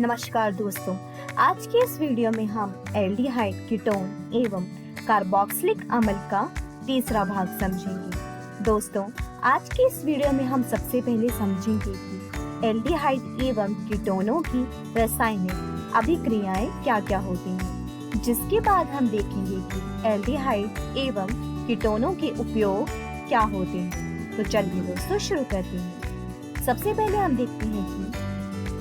नमस्कार दोस्तों, आज के इस वीडियो में हम एल्डिहाइड कीटोन एवं कार्बोक्सिलिक अम्ल का तीसरा भाग समझेंगे। दोस्तों, आज के इस वीडियो में हम सबसे पहले समझेंगे कि एल्डिहाइड एवं कीटोनों की रासायनिक अभिक्रियाएं क्या-क्या होती हैं। जिसके बाद हम देखेंगे कि एल्डिहाइड एवं कीटोनों के उपयोग क्या होते हैं। तो चलिए दोस्तों शुरू करते हैं। सबसे पहले हम देखते हैं कि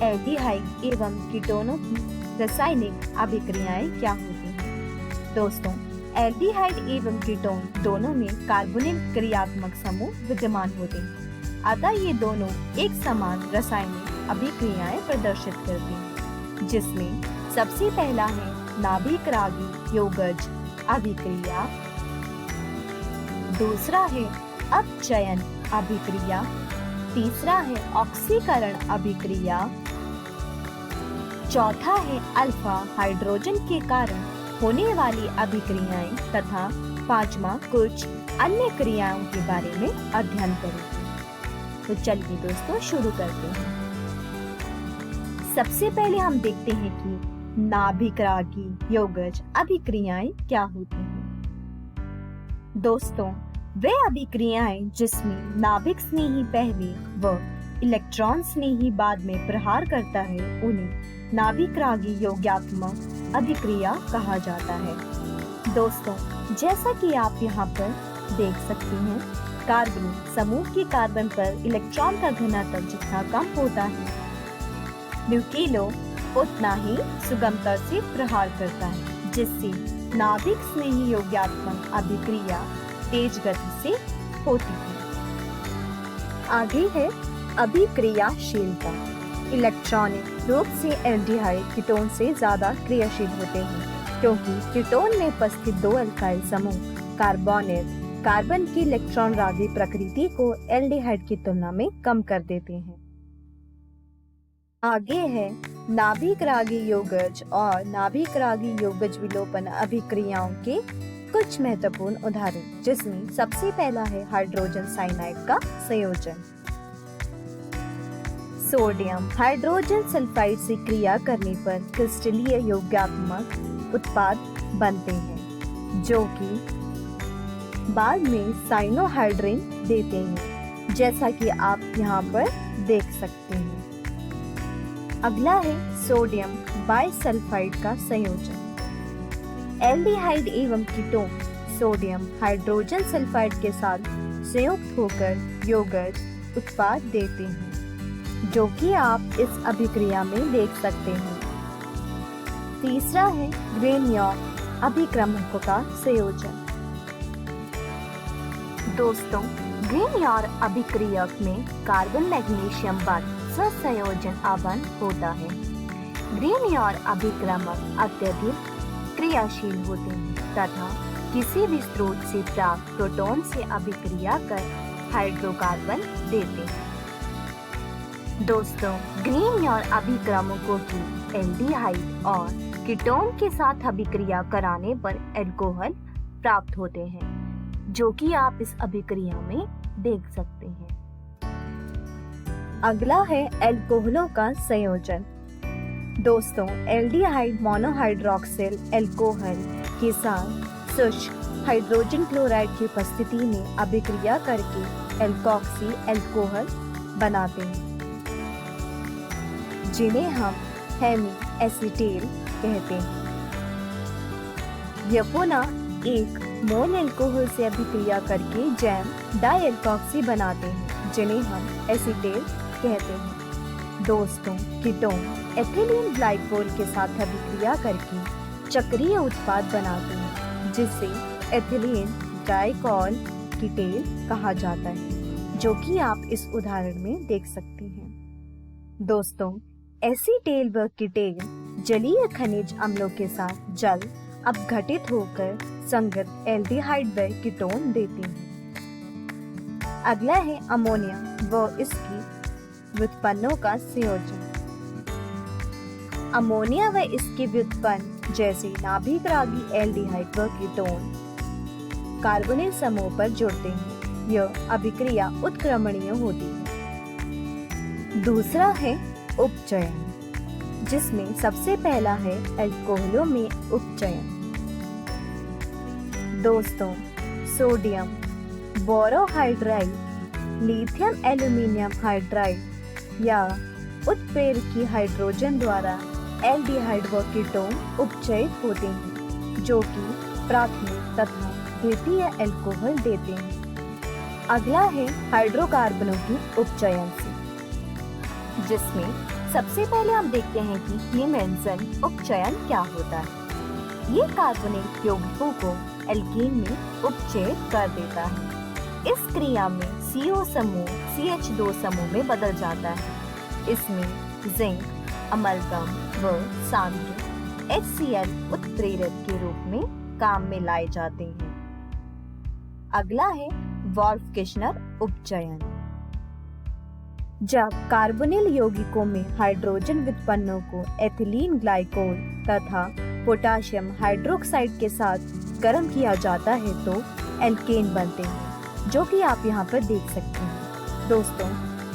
एल्डिहाइड एवं कीटोनों की रासायनिक अभिक्रियाएं क्या होती हैं। दोस्तों, एल्डिहाइड एवं कीटोन दोनों में कार्बोनिल क्रियात्मक समूह विद्यमान होते हैं, अतः ये दोनों एक समान रासायनिक अभिक्रियाएं प्रदर्शित करते हैं, जिसमें सबसे पहला है नाभिक-रागी योगज अभिक्रिया, दूसरा है अपचयन अभिक्रिया, तीसरा है ऑक्सीकरण अभिक्रिया, चौथा है अल्फा हाइड्रोजन के कारण होने वाली अभिक्रियाएं तथा पांचवा कुछ अन्य क्रियाओं के बारे में अध्ययन करेंगे। तो चलिए दोस्तों शुरू करते हैं। सबसे पहले हम देखते हैं कि नाभिक-रागी योगज अभिक्रियाएं क्या होती हैं। दोस्तों, वे अभिक्रियाएं जिसमें नाभिक स्नेही पहले व इलेक्ट्रॉन स्नेही बाद में प्रहार करता है उन्हें नाभिक-रागी योगात्मक अभिक्रिया कहा जाता है। दोस्तों, जैसा कि आप यहाँ पर देख सकते हैं, कार्बन समूह के कार्बन पर इलेक्ट्रॉन का घनत्व जितना कम होता है, न्यूक्लियो उतना ही सुगमता से प्रहार करता है, जिससे नाभिक स्नेही योगात्मक अभिक्रिया तेज गति से होती है। आगे है अभिक्रियाशीलता। इलेक्ट्रॉनिक रूप से एल्डिहाइड कीटोन से ज्यादा क्रियाशील होते हैं, क्योंकि कीटोन में उपस्थित दो अल्काइल समूह कार्बोनिल कार्बन की इलेक्ट्रॉन रागी प्रकृति को एल्डिहाइड की तुलना में कम कर देते हैं। आगे है नाभिक-रागी योगज और नाभिक-रागी योगज विलोपन अभिक्रियाओं के कुछ महत्वपूर्ण उदाहरण, जिसमें सबसे पहला है हाइड्रोजन साइनाइड का संयोजन। सोडियम हाइड्रोजन सल्फाइड से क्रिया करने पर क्रिस्टलीय योगात्मक उत्पाद बनते हैं, जो कि बाद में साइनोहाइड्रिन देते हैं, जैसा कि आप यहाँ पर देख सकते हैं। अगला है सोडियम बाइसल्फाइड का संयोजन। एल्डिहाइड एवं कीटोन सोडियम हाइड्रोजन सल्फाइड के साथ संयुक्त होकर योगज उत्पाद देते हैं, जो कि आप इस अभिक्रिया में देख सकते हैं। तीसरा है ग्रेनियॉर्क अभिक्रमकों का संयोजन। दोस्तों, ग्रेनियॉर्क अभिक्रियक में कार्बन मैग्नीशियम बंध सहसंयोजन आबंध होता है। ग्रेनियॉर्क अभिक्रमक अत्यधिक क्रियाशील होते हैं तथा किसी भी स्रोत से प्राप्त प्रोटॉन से अभिक्रिया कर हाइड्रोकार्बन देते हैं। दोस्तों, ग्रेनियॉर्क अभिक्रमकों की एल्डिहाइड और कीटोन के साथ अभिक्रिया कराने पर अल्कोहल प्राप्त होते हैं, जो कि आप इस अभिक्रिया में देख सकते हैं। अगला है अल्कोहलों का संयोजन। दोस्तों, एल्डिहाइड मोनोहाइड्रोक्सिल अल्कोहल के साथ शुष्क हाइड्रोजन क्लोराइड की उपस्थिति में अभिक्रिया करके एल्कोक्सी अल्कोहल बनाते हैं, जिन्हें हम हेमी एसीटेल कहते हैं। यह पुनः एक मोल अल्कोहल से अभिक्रिया करके जैम डाइएल्कोक्सी बनाते हैं, जिन्हें हम एसीटेल कहते हैं। दोस्तों, कीटोन एथिलीन ग्लाइकोल के साथ अभिक्रिया करके चक्रीय उत्पाद बनाते हैं, जिसे एथिलीन ग्लाइकोल कीटेल कहा जाता है, जो कि आप इस उदाहरण में देख सकते हैं। दोस्तों, एसीटेल व कीटेल जलीय खनिज अम्लों के साथ जल अपघटित होकर संगत एल्डिहाइड व कीटोन देते हैं। अगला है अमोनिया व इसकी व्युत्पन्नों का संयोजन। अमोनिया व इसके व्युत्पन्न जैसे नाभिक-रागी एल्डिहाइड व कीटोन कार्बोनिल समूह पर जुड़ते हैं। यह अभिक्रिया उत्क्रमणीय होती है। दूसरा है उपचयन। जिसमें सबसे पहला है अल्कोहलों में उपचयन। दोस्तों, sodium borohydride, lithium aluminium hydride या उत्प्रेरकी हाइड्रोजन द्वारा एल्डिहाइड व कीटोन उपचयित होते हैं, जो कि प्राथमिक तथा द्वितीय अल्कोहल देते हैं। अगला है हाइड्रोकार्बनों की उपचयन से, जिसमें सबसे पहले हम देखते हैं कि क्लीमेंसन उपचयन क्या होता है। ये कार्बोनिल यौगिकों को एल्कीन में उपचयित कर देता है। इस क्रिया में CO समूह CH2 समूह में बदल जाता है। इसमें जिंक, अमलगम व सांद्र HCl उत्प्रेरक के रूप में काम में लाए जाते हैं। अगला है वोल्फ-किशनर उपचयन। जब कार्बोनिल यौगिकों में हाइड्रोजन व्युत्पन्नों को एथिलीन ग्लाइकोल तथा पोटाशियम हाइड्रोक्साइड के साथ गर्म किया जाता है तो एल्केन बनते हैं, जो कि आप यहाँ पर देख सकते हैं। दोस्तों,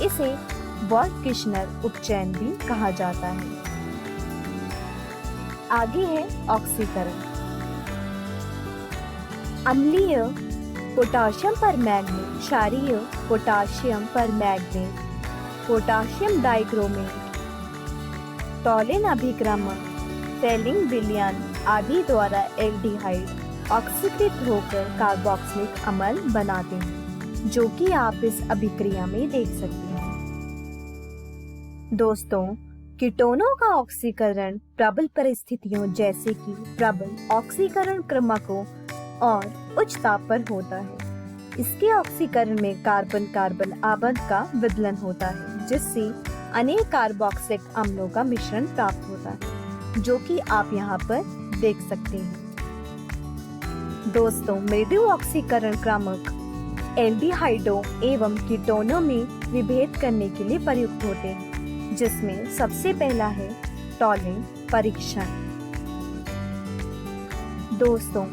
इसे वोल्फ-किशनर उपचयन भी कहा जाता है। आगे है ऑक्सीकरण। अम्लीय पोटाशियम पर मैग्नेट, क्षारीय potassium permanganate, potassium dichromate, Tollens अभिक्रमक, फेलिंग विलयन आदि द्वारा एल्डिहाइड ऑक्सीकृत होकर कार्बोक्सिलिक अम्ल बनाते हैं, जो कि आप इस अभिक्रिया में देख सकते हैं। दोस्तों, कीटोनों का ऑक्सीकरण प्रबल परिस्थितियों जैसे कि प्रबल ऑक्सीकरण क्रमकों और उच्च ताप पर होता है। इसके ऑक्सीकरण में कार्बन कार्बन आबंध का विदलन होता है, जिससे अनेक कार्बोक्सिलिक अम्लों का मिश्रण प्राप्त होता है, जो कि आप यहाँ पर देख सकते हैं। दोस्तों, मृदु ऑक्सीकरण क्रमक एल्डिहाइडों एवं कीटोनों में विभेद करने के लिए प्रयुक्त होते हैं, जिसमें सबसे पहला है टॉलिन परीक्षण। दोस्तों,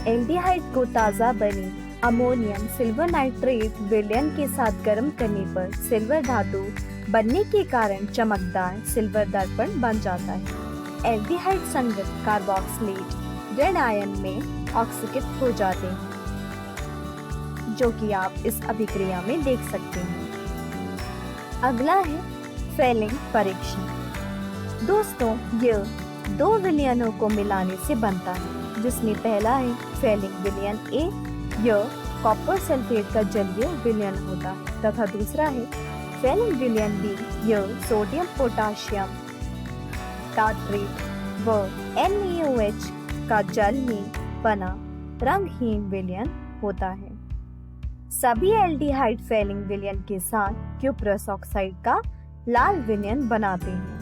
एल्डिहाइड को ताज़ा बनी अमोनियम सिल्वर नाइट्रेट विलयन के साथ गर्म करने पर सिल्वर धातु बनने के कारण चमकदार सिल्वर दर्पण बन जाता है। एल्डिहाइड संगत कार्बोक्सिलेट रेड आयन में ऑक्सीकृत हो जाते हैं, जो कि आप इस अभिक्रिया में देख सकते हैं। अगला है फेलिंग परीक्षण। दोस्तों, यह दो विलयनों को मिलाने से बनता है, जिसमें पहला है फेलिंग विलयन A, यह कॉपर सल्फेट का जलीय विलयन होता है, तथा दूसरा है फेलिंग विलयन B, यह सोडियम पोटाशियम टार्ट्रेट व NaOH का जल में बना रंगहीन विलयन होता है। सभी एल्डिहाइड फेलिंग विलयन के साथ क्यूप्रस ऑक्साइड का लाल विलयन बनाते हैं।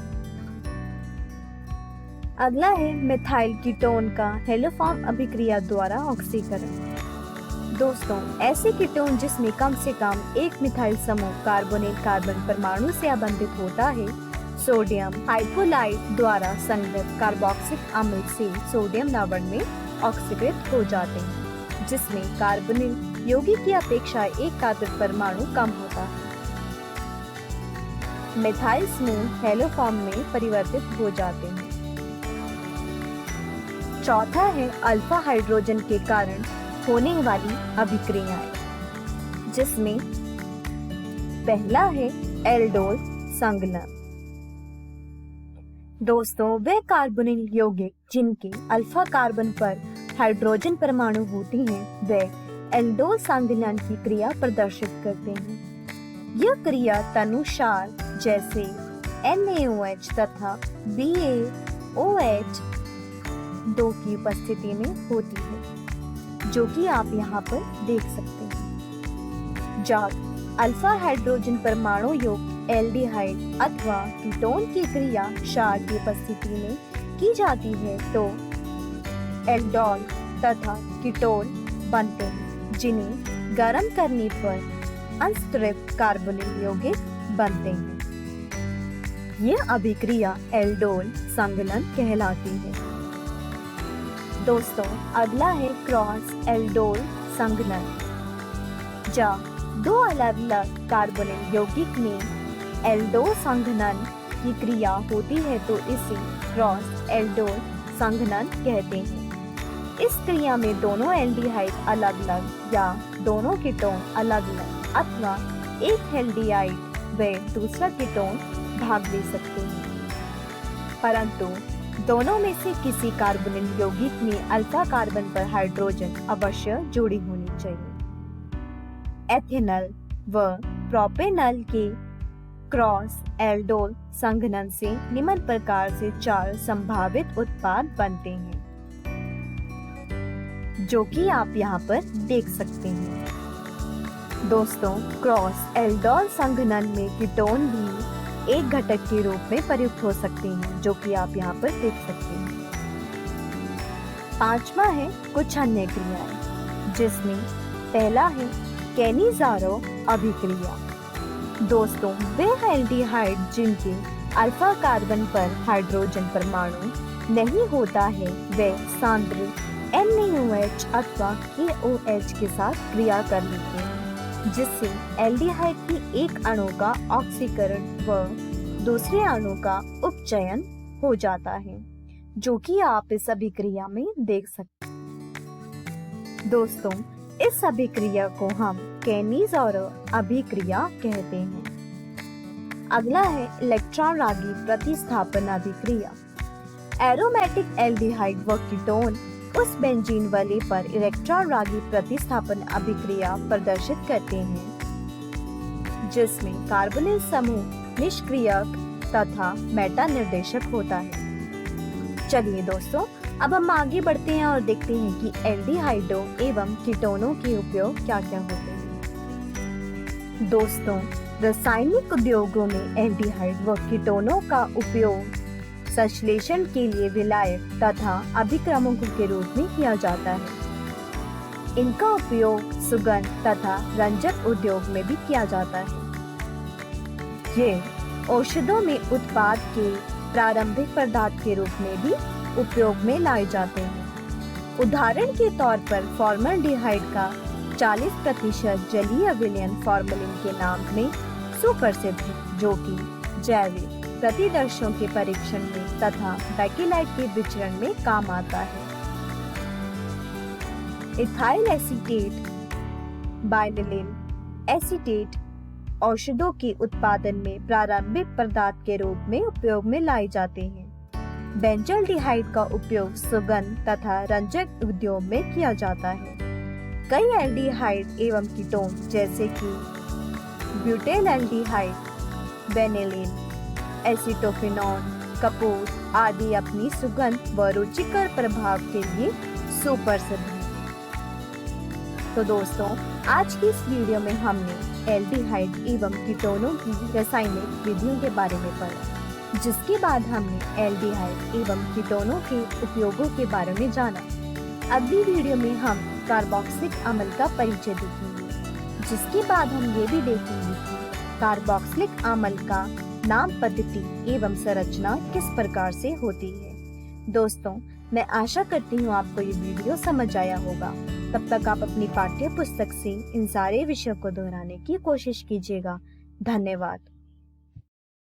अगला है मिथाइल कीटोन का हेलोफॉर्म अभिक्रिया द्वारा ऑक्सीकरण। दोस्तों, ऐसे कीटोन जिसमें कम से कम एक मिथाइल समूह कार्बोनिल कार्बन परमाणु से आबंधित होता है, सोडियम हाइपोलाइट द्वारा संगत कार्बोक्सिलिक अम्ल से सोडियम लवण में ऑक्सीकृत हो जाते हैं, जिसमें कार्बोनिल यौगिक की अपेक्षा एक कार्बन परमाणु कम होता है। मिथाइल समूह हेलोफॉर्म में परिवर्तित हो जाते हैं। चौथा है अल्फा हाइड्रोजन के कारण होने वाली अभिक्रियाएं, जिसमें पहला है एल्डोल संघनन। दोस्तों, वे कार्बोनिल यौगिक जिनके अल्फा कार्बन पर हाइड्रोजन परमाणु होते हैं, वे एल्डोल संघनन की क्रिया प्रदर्शित करते हैं। यह क्रिया तनुसार जैसे NaOH तथा BaOH दो की उपस्थिति में होती है, जो कि आप यहाँ पर देख सकते हैं। जब अल्फा हाइड्रोजन परमाणु युक्त एल्डिहाइड अथवा कीटोन की क्रिया क्षार की उपस्थिति में की जाती है तो एल्डोल तथा कीटोन बनते हैं, जिन्हें गर्म करने पर अंशतृप्त कार्बोनिल यौगिक बनते हैं। यह अभिक्रिया एल्डोल संघनन कहलाती है। दोस्तों, अगला है क्रॉस एल्डोल संघनन। जब दो अलग अलग कार्बोनिल यौगिक में एल्डोल संघनन की क्रिया होती है तो इसे क्रॉस एल्डोल संघनन कहते हैं। इस क्रिया में दोनों एल्डिहाइड अलग अलग या दोनों कीटोन अलग अलग अथवा एक एल्डिहाइड व दूसरा कीटोन भाग ले सकते हैं, परंतु दोनों में से किसी कार्बोनिल यौगिक में अल्फा कार्बन पर हाइड्रोजन अवश्य जुड़ी होनी चाहिए। एथेनॉल व प्रोपेनॉल के क्रॉस एल्डोल संघनन से निम्न प्रकार से 4 संभावित उत्पाद बनते हैं, जो कि आप यहाँ पर देख सकते हैं। दोस्तों, क्रॉस एल्डोल संघनन में कीटोन भी एक घटक के रूप में प्रयुक्त हो सकते हैं, जो कि आप यहाँ पर देख सकते हैं। 5वां है कुछ अन्य क्रियाएं, जिसमें पहला है कैनिज़ारो अभिक्रिया। दोस्तों, वे एल्डिहाइड जिनके अल्फा कार्बन पर हाइड्रोजन परमाणु नहीं होता है, वे सांद्र NaOH अथवा KOH के साथ क्रिया कर लेते हैं, जिससे एल्डिहाइड की एक अणु का ऑक्सीकरण व दूसरे अणु का उपचयन हो जाता है, जो कि आप इस अभिक्रिया में देख सकते हैं। दोस्तों, इस अभिक्रिया को हम कैनिज़ारो अभिक्रिया कहते हैं। अगला है इलेक्ट्रॉन रागी प्रतिस्थापन अभिक्रिया। एरोमेटिक एल्डिहाइड व कीटोन उस बेंजीन वाले पर इलेक्ट्रॉन रागी प्रतिस्थापन अभिक्रिया प्रदर्शित करते हैं, जिसमें कार्बोनिल समूह निष्क्रियक तथा मेटा निर्देशक होता है। चलिए दोस्तों, अब हम आगे बढ़ते हैं और देखते हैं कि एल्डिहाइडों एवं कीटोनों के उपयोग क्या क्या होते हैं। दोस्तों, रासायनिक उद्योगों में एल्डिहाइड व कीटोनों का उपयोग संश्लेषण के लिए विलायक तथा अभिक्रमकों के रूप में किया जाता है। इनका उपयोग सुगंध तथा रंजक उद्योग में भी किया जाता है। ये औषधों में उत्पाद के प्रारंभिक पदार्थ के रूप में भी उपयोग में लाए जाते हैं। उदाहरण के तौर पर फॉर्मल्डिहाइड का 40% जलीय विलयन फॉर्मलिन के नाम में सुप्रसिद्ध है, जो कि जैविक प्रतिदर्शों के परीक्षण में तथा बैकेलाइट के विचरण में काम आता है। इथाइल एसीटेट, बाइनिलीन एसीटेट औषधों के उत्पादन में प्रारंभिक पदार्थ के रूप में उपयोग में लाए जाते हैं। बेंजल्डिहाइड का उपयोग सुगंध तथा रंजक उद्योग में किया जाता है। कई एल्डिहाइड एवं कीटोन जैसे कि ब्यूटेल्डिहाइड, बेनिलीन, एसीटोफिनोन, कपूर आदि अपनी सुगंध व रुचिकर प्रभाव के लिए सुप्रसिद्ध हैं। तो दोस्तों, आज की इस वीडियो में हमने एल्डिहाइड एवं कीटोनों की रासायनिक विधियों के बारे में पढ़ा, जिसके बाद हमने एल्डिहाइड एवं कीटोनों के उपयोगों के बारे में जाना। अगली वीडियो में हम कार्बोक्सिलिक अम्ल का परिचय देखेंगे, जिसके बाद हम ये भी देखेंगे कि कार्बोक्सिलिक अम्ल का नाम पद्धति एवं संरचना किस प्रकार से होती है। दोस्तों, मैं आशा करती हूँ आपको ये वीडियो समझ आया होगा। तब तक आप अपनी पाठ्य पुस्तक से इन सारे विषयों को दोहराने की कोशिश कीजिएगा। धन्यवाद।